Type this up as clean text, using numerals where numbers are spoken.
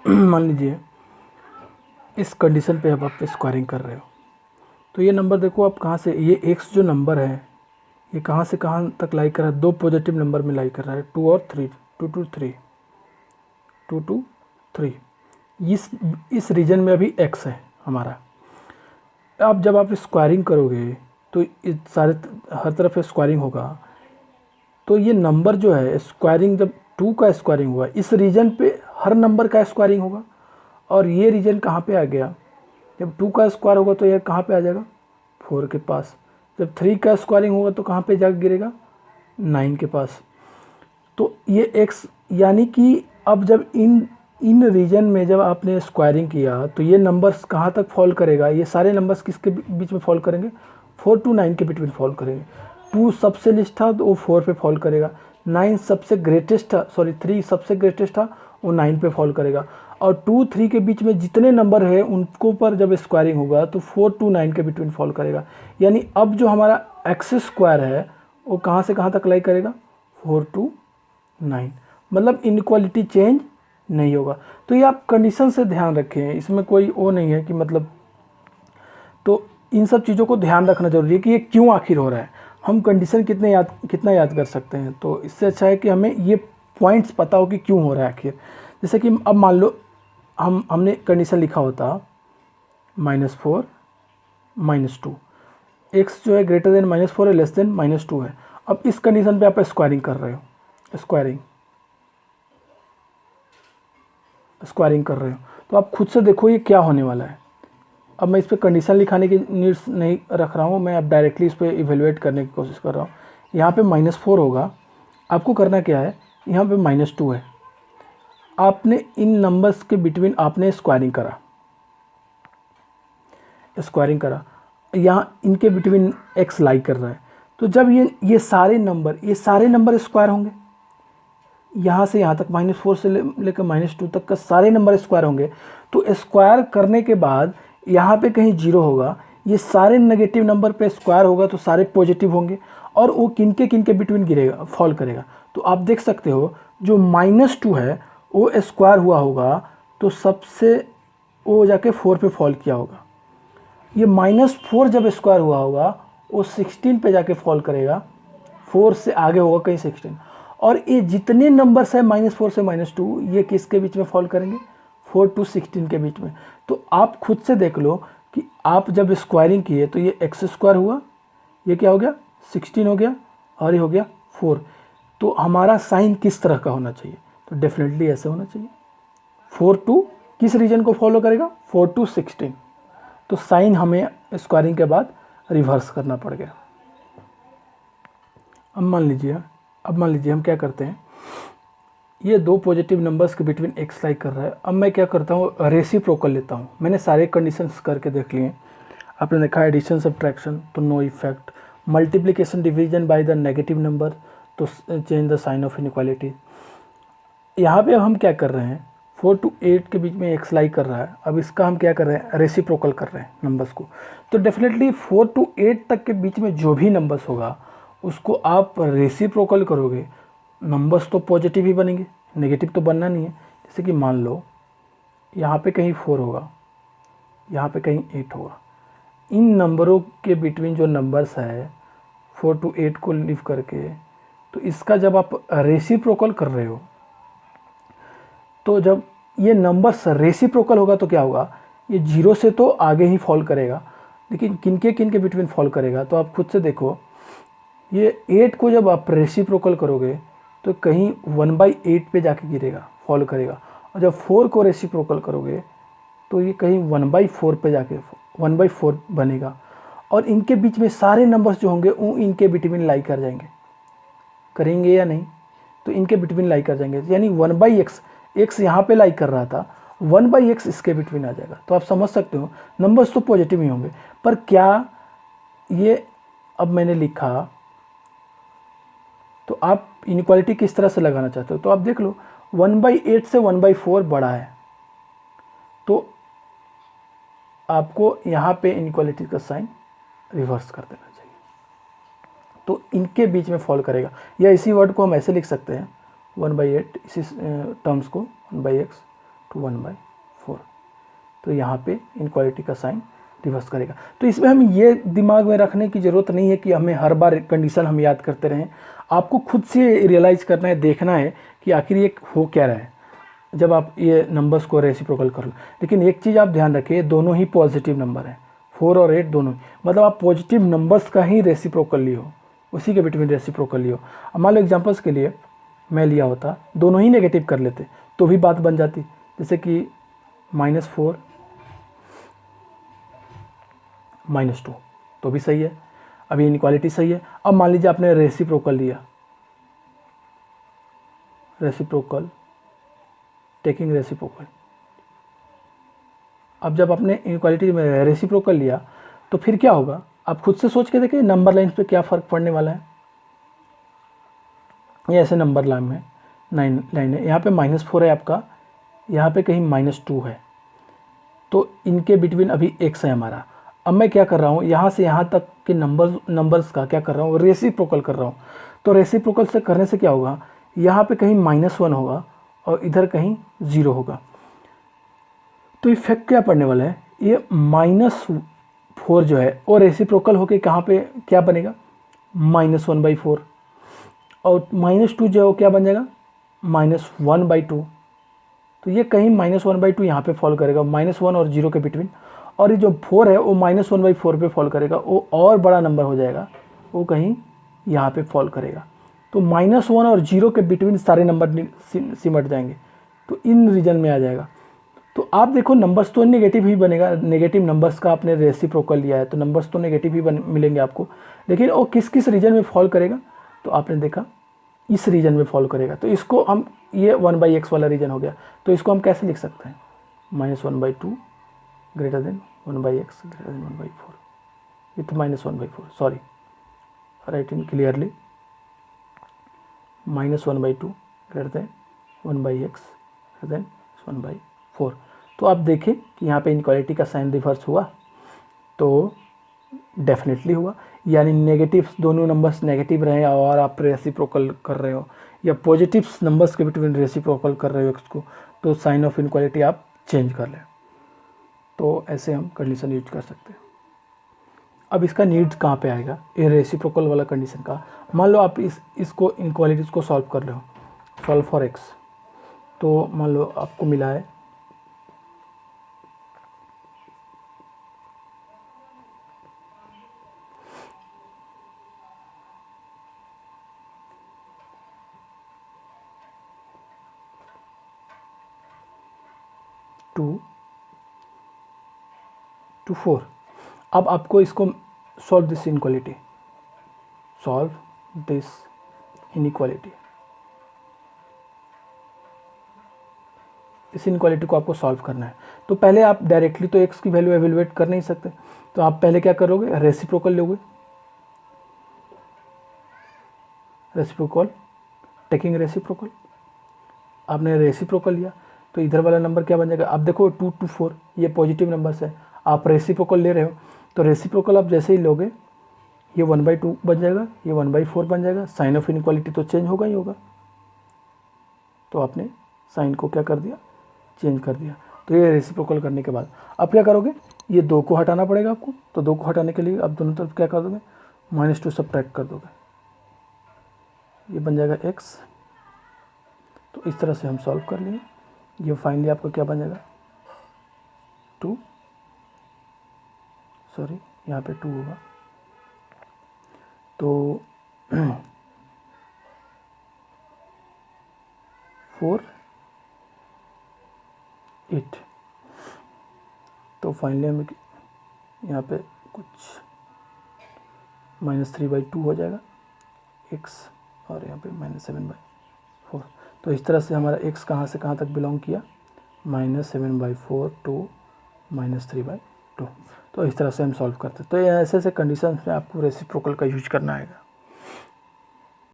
मान लीजिए इस कंडीशन पे अब आप स्क्वायरिंग कर रहे हो, तो ये नंबर देखो आप कहाँ से, ये एक्स जो नंबर है ये कहाँ से कहाँ तक लाई कर रहा है, दो पॉजिटिव नंबर में लाई कर रहा है, 2 और 3, 2 2 3, 2 2 3। इस रीजन में अभी एक्स है हमारा। अब जब आप स्क्वायरिंग करोगे तो इस सारे हर तरफ स्क्वायरिंग होगा, तो ये नंबर जो है स्क्वायरिंग, जब 2 का स्क्वायरिंग हुआ इस रीजन पे हर नंबर का स्क्वायरिंग होगा। और ये रीजन कहाँ पे आ गया, जब 2 का स्क्वायर होगा तो ये कहाँ पे आ जाएगा, 4 के पास। जब 3 का स्क्वायरिंग होगा तो कहाँ पे जाकर गिरेगा, 9 के पास। तो ये x, यानी कि अब जब इन रीजन में जब आपने स्क्वायरिंग किया तो ये नंबर्स कहाँ तक फॉल करेगा, ये सारे नंबर्स किसके बीच में फॉल करेंगे, 4 to 9 के बिटवीन फॉल करेंगे। 2 सबसे लिस्ट था तो वो 4 पे फॉल करेगा, 9 सबसे ग्रेटेस्ट था, सॉरी 3 सबसे ग्रेटेस्ट था वो 9 पे फॉल करेगा। और 2 3 के बीच में जितने नंबर है उनको पर जब स्क्वायरिंग होगा तो 4 to 9 के बिटवीन फॉल करेगा। यानी अब जो हमारा एक्स स्क्वायर है वो कहाँ से कहाँ तक लाई करेगा, 4 to 9, मतलब इनक्वालिटी चेंज नहीं होगा। तो ये आप कंडीशन से ध्यान रखें, इसमें कोई वो नहीं है कि मतलब, तो इन सब चीज़ों को ध्यान रखना जरूरी है कि ये क्यों आखिर हो रहा है। हम कंडीशन कितना याद कर सकते हैं, तो इससे अच्छा है कि हमें ये पॉइंट्स पता हो कि क्यों हो रहा है आखिर। जैसे कि अब मान लो हमने कंडीशन लिखा होता -4 -2, एक्स जो है ग्रेटर देन -4 है, लेस देन -2 है। अब इस कंडीशन पे आप स्क्वायरिंग कर रहे हो, स्क्वायरिंग कर रहे हो, तो आप खुद से देखो ये क्या होने वाला है। अब मैं इस पर कंडीशन लिखाने की नीड्स नहीं रख रहा हूँ, मैं अब डायरेक्टली इस पर इवेलुएट करने की कोशिश कर रहा हूँ। यहाँ पे -4 होगा, आपको करना क्या है, यहाँ पे -2 है, आपने इन नंबर्स के बिटवीन आपने स्क्वायरिंग करा, यहाँ इनके बिटवीन एक्स लाई कर रहा है। तो जब ये सारे नंबर स्क्वायर होंगे, यहाँ से यहाँ तक -4 से लेकर -2 तक का सारे नंबर स्क्वायर होंगे। तो स्क्वायर करने के बाद यहाँ पे कहीं 0 होगा, ये सारे नेगेटिव नंबर पे स्क्वायर होगा तो सारे पॉजिटिव होंगे, और वो किन के बिटवीन गिरेगा, फॉल करेगा। तो आप देख सकते हो जो -2 है वो स्क्वायर हुआ होगा तो सबसे वो जाके 4 पे फॉल किया होगा। ये -4 जब स्क्वायर हुआ होगा वो 16 पे जाके फॉल करेगा, 4 से आगे होगा कहीं 16। और ये जितने नंबर्स है -4 से -2 ये किसके बीच में फॉल करेंगे, 4 to 16 के बीच में। तो आप खुद से देख लो कि आप जब स्क्वायरिंग किए तो ये एक्स स्क्वायर हुआ, ये क्या हो गया 16 हो गया, और ये हो गया 4। तो हमारा साइन किस तरह का होना चाहिए, तो डेफिनेटली ऐसे होना चाहिए, 4 to किस रीजन को फॉलो करेगा, 4 to 16। तो साइन हमें स्क्वायरिंग के बाद रिवर्स करना पड़ गया। अब मान लीजिए हम क्या करते हैं, ये दो पॉजिटिव नंबर्स के बिटवीन एक्स लाई कर रहा है। अब मैं क्या करता हूँ, रेसिप्रोकल लेता हूँ। मैंने सारे कंडीशंस करके देख लिए, आपने देखा एडिशन सब्ट्रैक्शन तो no effect, multiplication division by the negative number तो change the sign of inequality. यहाँ पे अब हम क्या कर रहे हैं, 4 to 8 के बीच में एक्स लाई कर रहा है, अब इसका हम क्या कर रहे हैं, रेसिप्रोकल कर रहे हैं नंबर्स को। तो डेफिनेटली 4 to 8 तक के बीच में जो भी नंबर्स होगा उसको आप रेसिप्रोकल करोगे, नंबर्स तो पॉजिटिव ही बनेंगे, नेगेटिव तो बनना नहीं है। जैसे कि मान लो यहाँ पे कहीं 4 होगा, यहाँ पे कहीं 8 होगा, इन नंबरों के बिटवीन जो नंबर्स है 4 to 8 को लीव करके, तो इसका जब आप रेसिप्रोकल कर रहे हो तो जब ये नंबर्स रेसिप्रोकल होगा तो क्या होगा, ये 0 से तो आगे ही फॉल करेगा, लेकिन किनके बिटवीन फॉल करेगा, तो आप खुद से देखो, ये 8 को जब आप रेसिप्रोकल करोगे तो कहीं 1/8 पे जाके गिरेगा, फॉल करेगा। और जब 4 को रेसिप्रोकल करोगे तो ये कहीं 1/4 पे जाके 1/4 बनेगा। और इनके बीच में सारे नंबर्स जो होंगे वो इनके बिटवीन लाई कर जाएंगे, करेंगे या नहीं, तो इनके बिटवीन लाई कर जाएंगे। यानी 1/x, एक्स यहाँ पे लाई कर रहा था, 1/x इसके बिटवीन आ जाएगा। तो आप समझ सकते हो नंबर्स तो पॉजिटिव ही होंगे, पर क्या ये अब मैंने लिखा तो आप इनइक्वालिटी किस तरह से लगाना चाहते हो, तो आप देख लो 1/8 से 1/4 बड़ा है, तो आपको यहाँ पे इनइक्वालिटी का साइन रिवर्स कर देना चाहिए, तो इनके बीच में फॉल करेगा। या इसी वर्ड को हम ऐसे लिख सकते हैं 1/8, इसी टर्म्स को 1/x, टू 1/4। तो यहाँ पे इनक्वालिटी का साइन रिवर्स करेगा। तो इसमें हम ये दिमाग में रखने की ज़रूरत नहीं है कि हमें हर बार कंडीशन हम याद करते रहें। आपको खुद से रियलाइज़ करना है, देखना है कि आखिर ये हो क्या रहा है जब आप ये नंबर्स को रेसिप्रोकल कर लो। लेकिन एक चीज़ आप ध्यान रखिए, दोनों ही पॉजिटिव नंबर हैं, 4 और 8 दोनों ही। मतलब आप पॉजिटिव नंबर्स का ही रेसिप्रोकल लियो, उसी के बिटवीन रेसिप्रोकल लियो। अब मान लो एग्जांपल्स के लिए मैं लिया होता, दोनों ही नेगेटिव कर लेते तो भी बात बन जाती। जैसे कि -4 -2 तो भी सही है, अभी इनक्वालिटी सही है। अब मान लीजिए आपने रेसिप्रोकल लिया, रेसिप्रोकल टेकिंग रेसिप्रोकल। अब जब आपने इनक्वालिटी में रेसिप्रोकल लिया तो फिर क्या होगा, आप खुद से सोच के देखिए नंबर लाइन पे क्या फ़र्क पड़ने वाला है। ये ऐसे नंबर लाइन में लाइन है, यहाँ पे -4 है आपका, यहाँ पे कहीं -2 है, तो इनके बिटवीन अभी x है हमारा। अब मैं क्या कर रहा हूँ, यहाँ से यहाँ तक के नंबर्स का क्या कर रहा हूँ, रेसिप्रोकल कर रहा हूँ। तो रेसिप्रोकल से करने से क्या होगा, यहाँ पे कहीं -1 होगा और इधर कहीं 0 होगा। तो इफेक्ट क्या पड़ने वाला है, ये -4 जो है और रेसिप्रोकल होके कहाँ पे क्या बनेगा, -1/4, और -2 जो है वो क्या बन जाएगा, -1/2। तो ये कहीं -1/2 यहाँ पे फॉल करेगा, -1 और 0 के बिटवीन। और ये जो 4 है वो -1/4 पे फॉल करेगा, वो और बड़ा नंबर हो जाएगा, वो कहीं यहाँ पे फॉल करेगा। तो -1 और 0 के बिटवीन सारे नंबर सिमट जाएंगे, तो इन रीजन में आ जाएगा। तो आप देखो नंबर्स तो नेगेटिव ही बनेगा, नेगेटिव नंबर्स का आपने रेसिप्रोकल लिया है तो नंबर्स तो नेगेटिव ही मिलेंगे आपको। लेकिन वो किस किस रीजन में फॉल करेगा, तो आपने देखा इस रीजन में फॉल करेगा। तो इसको हम, ये 1/x वाला रीजन हो गया, तो इसको हम कैसे लिख सकते हैं, -1/2 greater than 1/x greater than 1/4 with -1/4, sorry right in clearly, -1/2 greater than 1/x greater than 1/4। तो आप देखें कि यहाँ पे इनक्वालिटी का साइन रिवर्स हुआ, तो डेफिनेटली हुआ, यानी नेगेटिव दोनों नंबर्स नेगेटिव रहे और आप रेसिप्रोकल कर रहे हो, या पॉजिटिव नंबर्स के बिटवीन रेसिप्रोकल कर रहे हो x को, तो साइन ऑफ इनक्वालिटी आप चेंज कर लें। तो ऐसे हम कंडीशन यूज कर सकते हैं। अब इसका नीड्स कहाँ पे आएगा, ये रेसिप्रोकल वाला कंडीशन का। मान लो आप इसको इनक्वालिटीज़ को सॉल्व कर रहे हो, सॉल्व फॉर x, तो मान लो आपको मिला है टू 4। अब आपको इसको solve this inequality, solve this inequality, इस इनक्वालिटी को आपको सॉल्व करना है। तो पहले आप डायरेक्टली तो x की वैल्यू एवेलुएट कर नहीं सकते, तो आप पहले क्या करोगे, रेसिप्रोकल लोगे, रेसिप्रोकल टेकिंग रेसिप्रोकल। आपने रेसिप्रोकल लिया तो इधर वाला नंबर क्या बन जाएगा, आप देखो 2 to 4 ये पॉजिटिव नंबर्स है, आप रेसिप्रोकल ले रहे हो, तो रेसिप्रोकल आप जैसे ही लोगे ये 1/2 बन जाएगा, ये 1/4 बन जाएगा, साइन ऑफ इनक्वालिटी तो चेंज होगा ही होगा। तो आपने साइन को क्या कर दिया, चेंज कर दिया। तो ये रेसिप्रोकल करने के बाद अब क्या करोगे, ये 2 को हटाना पड़ेगा आपको, तो 2 को हटाने के लिए आप दोनों तरफ क्या कर दोगे, -2 सब्ट्रैक्ट कर दोगे, ये बन जाएगा x। तो इस तरह से हम सॉल्व कर लिए, ये फाइनली आपका क्या बन जाएगा 2, सॉरी यहाँ पे 2 होगा, तो 4 8। तो फाइनली हमें यहाँ पे कुछ -3/2 हो जाएगा x, और यहाँ पे -7/4। तो इस तरह से हमारा x कहाँ से कहाँ तक बिलोंग किया, -7/4 टू -3/2। तो इस तरह से हम सॉल्व करते हैं। तो ये ऐसे ऐसे कंडीशन में आपको रेसिप्रोकल का यूज करना आएगा।